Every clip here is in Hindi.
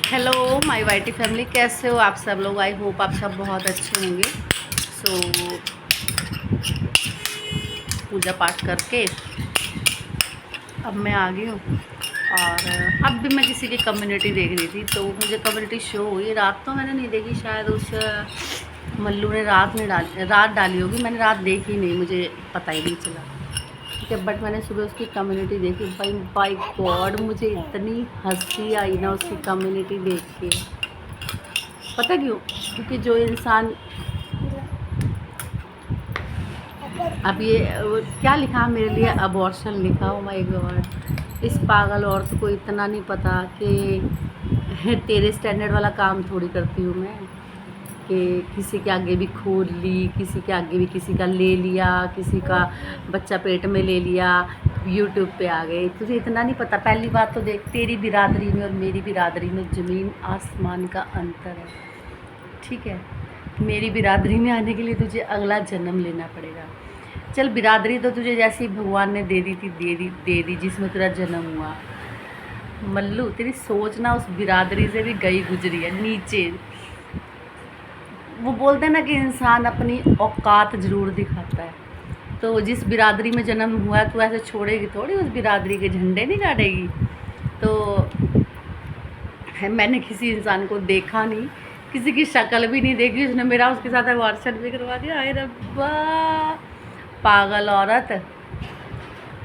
हेलो माय वाईटी फैमिली, कैसे हो आप सब लोग। आई होप आप सब बहुत अच्छे होंगे। पूजा पाठ करके अब मैं आ गई हूँ। और अब भी मैं किसी की कम्युनिटी देख रही थी तो मुझे कम्युनिटी शो हुई। रात तो मैंने नहीं देखी, शायद उस मल्लू ने रात डाली होगी। मैंने रात देखी नहीं, मुझे पता ही नहीं चला। ठीक है, बट मैंने सुबह उसकी कम्युनिटी देखी। भाई बाय गॉड, मुझे इतनी हंसी आई ना उसकी कम्युनिटी देख के। पता क्यों? क्योंकि जो इंसान अब ये क्या लिखा मेरे लिए, अबॉर्शन लिखा। ओ माय गॉड, इस पागल औरत को इतना नहीं पता कि तेरे स्टैंडर्ड वाला काम थोड़ी करती हूँ मैं, कि किसी के आगे भी खोल ली, किसी के आगे भी किसी का ले लिया, किसी का बच्चा पेट में ले लिया, यूट्यूब पे आ गए। तुझे इतना नहीं पता। पहली बात तो देख, तेरी बिरादरी में और मेरी बिरादरी में ज़मीन आसमान का अंतर है। ठीक है, मेरी बिरादरी में आने के लिए तुझे अगला जन्म लेना पड़ेगा। चल, बिरादरी तो तुझे जैसी भगवान ने दे दी थी, दे दी जिसमें तेरा जन्म हुआ। मल्लू, तेरी सोच ना उस बिरादरी से भी गई गुजरी है नीचे। वो बोलते हैं ना कि इंसान अपनी औकात ज़रूर दिखाता है। तो जिस बिरादरी में जन्म हुआ है, तू ऐसे छोड़ेगी थोड़ी, उस बिरादरी के झंडे नहीं गाड़ेगी। तो मैंने किसी इंसान को देखा नहीं, किसी की शक्ल भी नहीं देखी, उसने मेरा उसके साथ अबॉर्शन भी करवा दिया। अरे रब्बा, पागल औरत।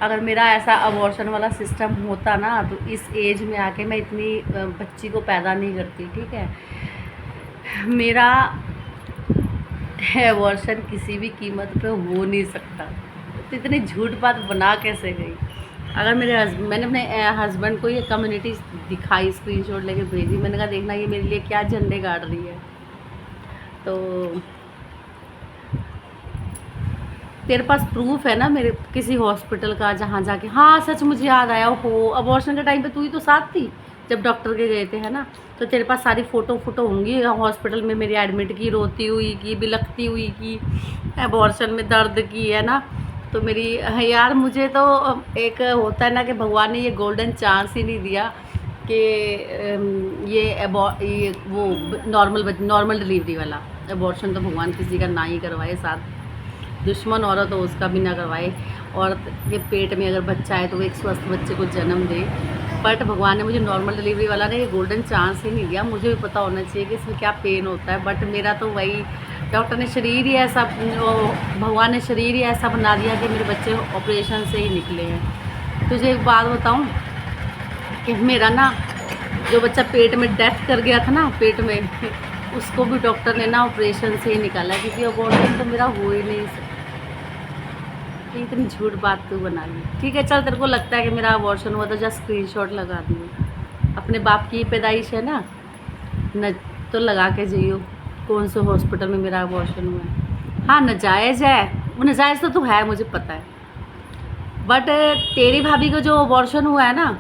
अगर मेरा ऐसा अबॉर्शन वाला सिस्टम होता ना तो इस एज में आके मैं इतनी बच्ची को पैदा नहीं करती। ठीक है, मेरा अबॉर्शन किसी भी कीमत पे हो नहीं सकता। तो इतनी झूठ बात बना कैसे गई? अगर मैंने अपने हस्बैंड को ये कम्युनिटी दिखाई, स्क्रीनशॉट लेके भेजी, मैंने कहा देखना ये मेरे लिए क्या झंडे गाड़ रही है। तो तेरे पास प्रूफ है ना मेरे किसी हॉस्पिटल का जहाँ जाके? हाँ सच, मुझे याद आया हो, अबॉर्शन के टाइम पे तू ही तो साथ थी जब डॉक्टर के गए थे, है ना? तो तेरे पास सारी फ़ोटो होंगी हॉस्पिटल में मेरी एडमिट की, रोती हुई की, बिलखती हुई की, अबॉर्शन में दर्द की, है ना? तो मेरी यार, मुझे तो एक होता है ना कि भगवान ने ये गोल्डन चांस ही नहीं दिया कि ये वो नॉर्मल डिलीवरी वाला अबॉर्शन तो भगवान किसी का ना ही करवाए, साथ दुश्मन औरत हो उसका भी ना करवाए। औरत के पेट में अगर बच्चा है तो वो एक स्वस्थ बच्चे को जन्म दे। बट भगवान ने मुझे नॉर्मल डिलीवरी वाला ने ये गोल्डन चांस ही नहीं दिया। मुझे भी पता होना चाहिए कि इसमें क्या पेन होता है, बट मेरा तो वही, डॉक्टर ने शरीर ही ऐसा, भगवान ने शरीर ही ऐसा बना दिया कि मेरे बच्चे ऑपरेशन से ही निकले हैं। तुझे एक बात बताऊँ कि मेरा ना जो बच्चा पेट में डेथ कर गया था ना, पेट में उसको भी डॉक्टर ने ना ऑपरेशन से ही निकाला, क्योंकि अबॉर्शन तो मेरा हो ही नहीं सकता। इतनी झूठ बात तू बना ली। ठीक है चल, तेरे को लगता है कि मेरा अबॉर्शन हुआ तो जा स्क्रीनशॉट लगा दियो। अपने बाप की पैदाइश है ना, न तो लगा के जाइयो कौन से हॉस्पिटल में मेरा अबॉर्शन हुआ है। हाँ नाजायज़ है, वो नाजायज़ तो तू है, मुझे पता है। बट तेरी भाभी को जो अबॉर्शन हुआ है ना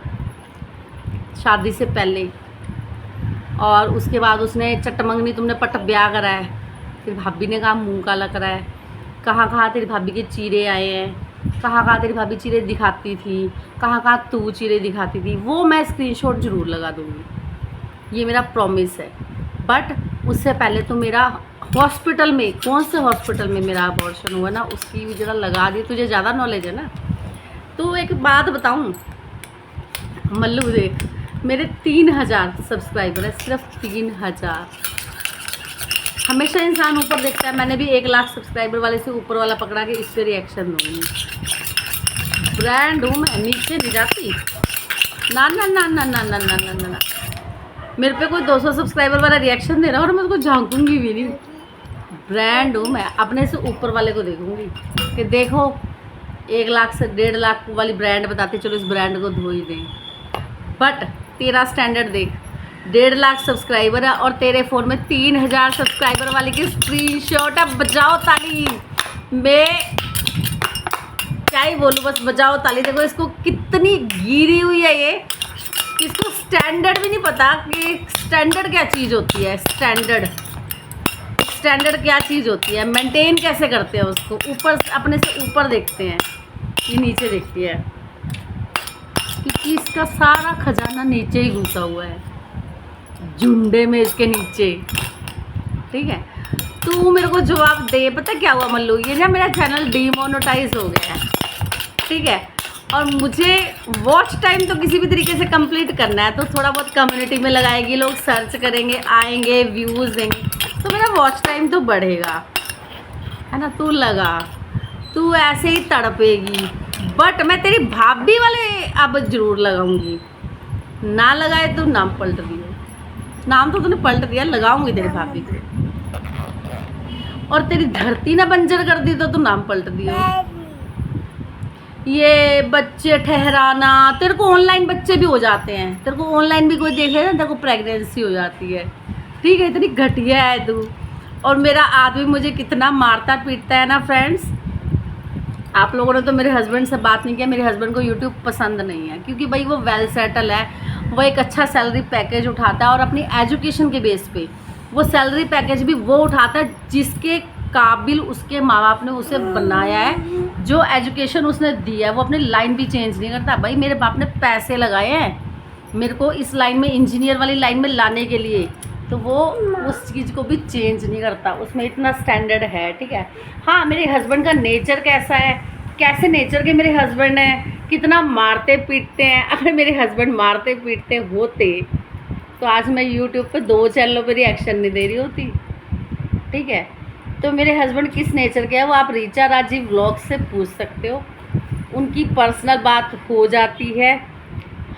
शादी से पहले, और उसके बाद उसने चटमंगनी, तुमने पट ब्याह करा है, तेरी भाभी ने कहा मुँह काला करा है, कहाँ कहाँ तेरी भाभी के चीरे आए हैं, कहाँ कहाँ तेरी भाभी चीरे दिखाती थी, कहाँ कहाँ तू चीरे दिखाती थी, वो मैं स्क्रीनशॉट ज़रूर लगा दूँगी, ये मेरा प्रॉमिस है। बट उससे पहले तो मेरा हॉस्पिटल में, कौन से हॉस्पिटल में मेरा अबॉर्शन हुआ ना, उसकी भी जरा लगा दी। तुझे ज़्यादा नॉलेज है ना। तो एक बात बताऊँ मल्लू, देख मेरे 3000 सब्सक्राइबर है, सिर्फ 3000। हमेशा इंसान ऊपर देखता है, मैंने भी 1 लाख सब्सक्राइबर वाले से ऊपर वाला पकड़ा के इस पर रिएक्शन दूँगी। ब्रांड हूँ मैं, नीचे नहीं जाती। ना ना ना ना ना ना ना ना ना, मेरे पे कोई 200 सब्सक्राइबर वाला रिएक्शन दे रहा है और मैं उसको झांकूंगी भी नहीं। ब्रांड हूँ मैं, अपने से ऊपर वाले को देखूंगी कि देखो 1 लाख से 1.5 लाख वाली ब्रांड बताते, चलो इस ब्रांड को धो ही दें। बट तेरा स्टैंडर्ड देख, 1.5 लाख सब्सक्राइबर है और तेरे फ़ोन में 3000 सब्सक्राइबर वाले की स्क्रीनशॉट है। बजाओ ताली, मैं क्या ही बोलूँ, बस बजाओ ताली। देखो इसको कितनी गिरी हुई है ये, इसको स्टैंडर्ड भी नहीं पता कि स्टैंडर्ड क्या चीज़ होती है। स्टैंडर्ड क्या चीज़ होती है, मेंटेन कैसे करते हैं उसको। ऊपर, अपने से ऊपर देखते हैं, ये नीचे देखती है, क्योंकि इसका सारा खजाना नीचे ही घुसा हुआ है। झुंडे में इसके नीचे, ठीक है। तू मेरे को जवाब दे। पता क्या हुआ मल्लू, ये ना मेरा चैनल डीमोनेटाइज हो गया है, ठीक है, और मुझे वॉच टाइम तो किसी भी तरीके से कंप्लीट करना है, तो थोड़ा बहुत कम्युनिटी में लगाएगी, लोग सर्च करेंगे, आएंगे, व्यूज़ देंगे, तो मेरा वॉच टाइम तो बढ़ेगा, है ना। तू लगा, तू ऐसे ही तड़पेगी, बट मैं तेरी भाभी वाले अब ज़रूर लगाऊंगी। ना लगाए तो नाम पलट दियो, नाम तो तूने पलट दिया, लगाऊंगी तेरी भाभी को। और तेरी धरती ना बंजर कर दी तो नाम पलट दियो। ये बच्चे ठहराना, तेरे को ऑनलाइन बच्चे भी हो जाते हैं, तेरे को ऑनलाइन भी कोई देखे ना, तेरे को प्रेगनेंसी हो जाती है, ठीक है। इतनी घटिया है तू। और मेरा आदमी मुझे कितना मारता पीटता है ना फ्रेंड्स। आप लोगों ने तो मेरे हस्बैंड से बात नहीं किया, मेरे हस्बैंड को यूट्यूब पसंद नहीं है, क्योंकि भाई वो वेल सेटल है, वो एक अच्छा सैलरी पैकेज उठाता है, और अपनी एजुकेशन के बेस पे वो सैलरी पैकेज भी वो उठाता है जिसके काबिल उसके माँ बाप ने उसे बनाया है, जो एजुकेशन उसने दी है। वो अपनी लाइन भी चेंज नहीं करता। भाई मेरे बाप ने पैसे लगाए हैं मेरे को इस लाइन में, इंजीनियर वाली लाइन में लाने के लिए, तो वो उस चीज़ को भी चेंज नहीं करता, उसमें इतना स्टैंडर्ड है, ठीक है। हाँ, मेरे हस्बैंड का नेचर कैसा है, कैसे नेचर के मेरे हस्बैंड हैं, कितना मारते पीटते हैं। अगर मेरे हस्बैंड मारते पीटते होते तो आज मैं यूट्यूब पे 2 चैनलों पर रिएक्शन नहीं दे रही होती, ठीक है। तो मेरे हस्बैंड किस नेचर के हैं वो आप रीचा राजीव व्लॉग से पूछ सकते हो, उनकी पर्सनल बात हो जाती है।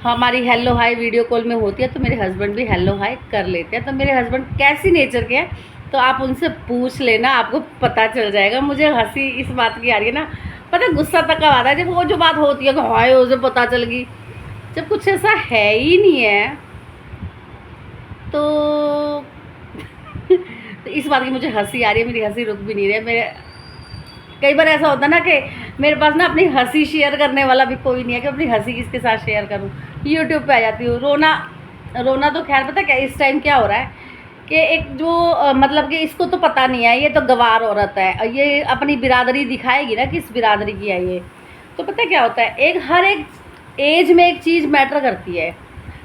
हमारी हेलो हाई वीडियो कॉल में होती है, तो मेरे हस्बैंड भी हेलो हाई कर लेते हैं। तो मेरे हस्बैंड कैसी नेचर के हैं तो आप उनसे पूछ लेना, आपको पता चल जाएगा। मुझे हंसी इस बात की आ रही है ना, पता है गुस्सा तक आता है जब वो जो बात होती है कि हाय उसे पता चल गई, जब कुछ ऐसा है ही नहीं है तो तो इस बात की मुझे हंसी आ रही है, मेरी हंसी रुक भी नहीं रही है। मेरे कई बार ऐसा होता है ना कि मेरे पास ना अपनी हंसी शेयर करने वाला भी कोई नहीं है कि अपनी हंसी किसके साथ शेयर करूं। यूट्यूब पे आ जाती हूँ। रोना तो खैर पता क्या इस टाइम क्या हो रहा है कि एक जो मतलब कि इसको तो पता नहीं है, ये तो गवार औरत है, ये अपनी बिरादरी दिखाएगी ना किस बिरादरी की है ये। तो पता क्या होता है, हर एक एज में एक चीज़ मैटर करती है।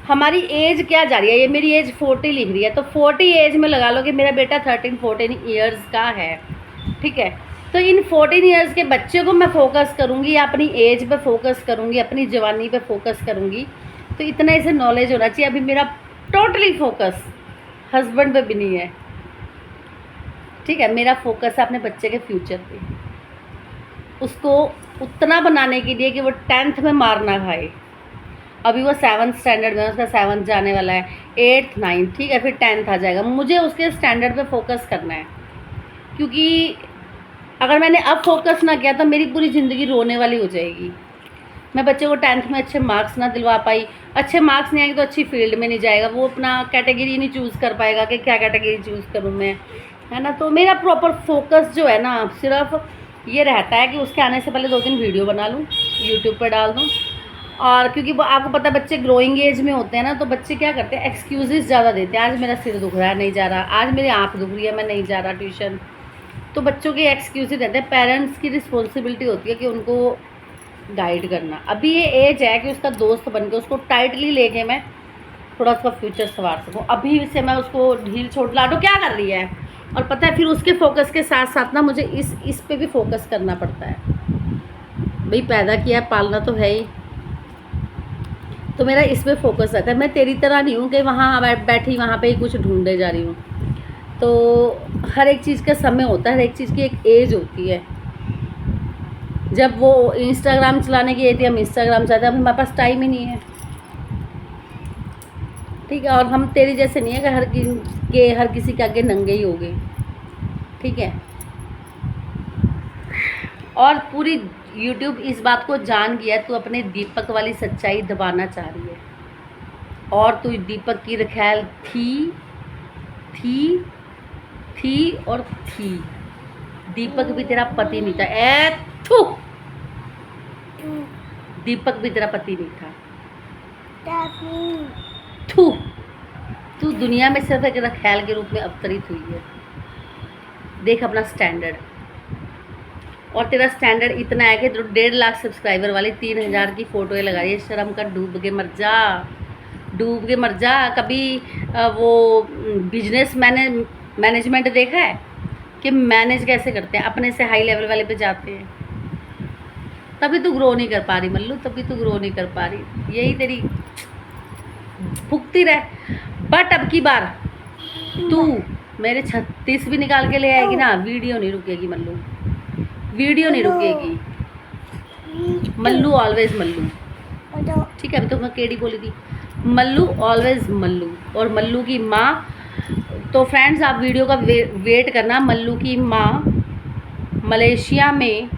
हमारी एज क्या जा रही है, ये मेरी एज 40 लिख रही है, तो 40 एज में लगा लो कि मेरा बेटा 13-14 ईयर्स का है, ठीक है। तो इन 14 ईयर्स के बच्चे को मैं फोकस करूँगी, या अपनी एज पे फोकस करूँगी, अपनी जवानी पे फोकस करूँगी, तो इतना इसे नॉलेज होना चाहिए। अभी मेरा टोटली फोकस हस्बैंड पे भी नहीं है, ठीक है। मेरा फोकस है अपने बच्चे के फ्यूचर पे, उसको उतना बनाने के लिए कि वो 10th में मार ना खाए। अभी वो 7th स्टैंडर्ड में, उसका 7th जाने वाला है, 8th 9th, ठीक है, फिर 10th आ जाएगा। मुझे उसके स्टैंडर्ड पे फोकस करना है, क्योंकि अगर मैंने अब फोकस ना किया तो मेरी पूरी ज़िंदगी रोने वाली हो जाएगी। मैं बच्चे को 10th में अच्छे मार्क्स ना दिलवा पाई, अच्छे मार्क्स नहीं आएंगे तो अच्छी फील्ड में नहीं जाएगा, वो अपना कैटेगरी नहीं चूज़ कर पाएगा कि क्या कैटेगरी चूज़ करूँ मैं, है ना। तो मेरा प्रॉपर फोकस जो है ना सिर्फ ये रहता है कि उसके आने से पहले 2-3 वीडियो बना लूँ, यूट्यूब पर डाल दूँ। और क्योंकि आपको पता है बच्चे ग्रोइंग एज में होते हैं ना, तो बच्चे क्या करते हैं, एक्सक्यूजेस ज़्यादा देते हैं। आज मेरा सिर दुख रहा है नहीं जा रहा, आज मेरी आँख दुख रही है मैं नहीं जा रहा ट्यूशन। तो बच्चों के एक्सक्यूजेस देते हैं। पेरेंट्स की रिस्पॉन्सिबिलिटी होती है कि उनको गाइड करना। अभी ये एज है कि उसका दोस्त बन के उसको टाइटली लेके मैं थोड़ा उसका फ्यूचर संवार सकूँ। अभी से मैं उसको ढील छोड़, लाडो क्या कर रही है, और पता है फिर उसके फोकस के साथ साथ ना मुझे इस पे भी फोकस करना पड़ता है। भाई पैदा किया है, पालना तो है ही, तो मेरा इस पे फोकस रहता है। मैं तेरी तरह नहीं हूँ कि वहाँ बैठी वहाँ पे ही कुछ ढूंढे जा रही हूँ। तो हर एक चीज़ का समय होता है, हर एक चीज़ की एक एज होती है। जब वो इंस्टाग्राम चलाने की एज थी, हम इंस्टाग्राम चलाते हैं, अब हमारे पास टाइम ही नहीं है, ठीक है। और हम तेरी जैसे नहीं है कि हर किसी के आगे नंगे ही हो गए, ठीक है। और पूरी यूट्यूब इस बात को जान गया तू अपने दीपक वाली सच्चाई दबाना चाह रही है, और तू दीपक की रखैल थी और थी। दीपक भी तेरा पति नहीं था, थू, दीपक भी तेरा पति नहीं था, थू। तू दुनिया में सिर्फ एक रखैल के रूप में अवतरित हुई है। देख अपना स्टैंडर्ड, और तेरा स्टैंडर्ड इतना है कि 1.5 लाख सब्सक्राइबर वाली 3000 की फ़ोटोएँ लगा रही है। शर्म कर, डूब के मर जा, डूब के मर जा। कभी वो बिजनेस मैनेजमेंट देखा है कि मैनेज कैसे करते हैं, अपने से हाई लेवल वाले पे जाते हैं। तभी तू ग्रो नहीं कर पा रही मल्लू, तभी तू ग्रो नहीं कर पा रही, यही तेरी भुगती रह। बट अब की बार तू मेरे 36 भी निकाल के ले आएगी ना, वीडियो नहीं रुकेगी मल्लू, वीडियो नहीं रुकेगी मल्लू, ऑलवेज मल्लू। ठीक है, अभी तो मैं केडी बोली थी, मल्लू ऑलवेज मल्लू। और मल्लू की माँ, तो फ्रेंड्स आप वीडियो का वेट करना। मल्लू की माँ मलेशिया में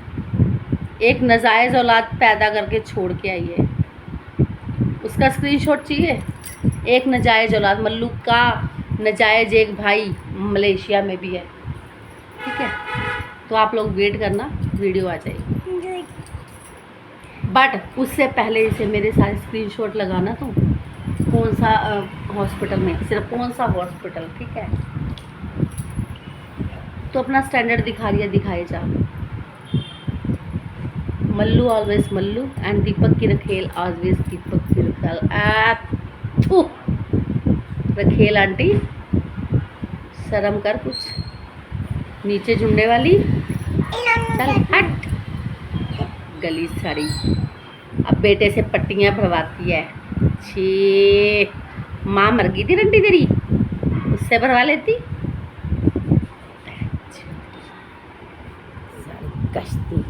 एक नाजायज़ औलाद पैदा करके छोड़ के आई है, उसका स्क्रीनशॉट चाहिए। एक नाजायज़ औलाद, मल्लू का नाजायज़ एक भाई मलेशिया में भी है। ठीक है, तो आप लोग वेट करना, वीडियो आ जाएगी। बट उससे पहले इसे मेरे सारे स्क्रीनशॉट लगाना, तो कौन सा हॉस्पिटल में, सिर्फ कौन सा हॉस्पिटल, ठीक है। तो अपना स्टैंडर्ड दिखा रही है, दिखाए जा। मल्लू ऑलवेज मल्लू एंड दीपक की रखेल ऑलवेज दीपक की रखेल। रखेल आंटी शर्म कर कुछ, नीचे झुंडे वाली, चल हट गली साड़ी। अब बेटे से पट्टियाँ भरवाती है, छी माँ मर गई थी रंटी तेरी, उससे भरवा लेती। कश्ती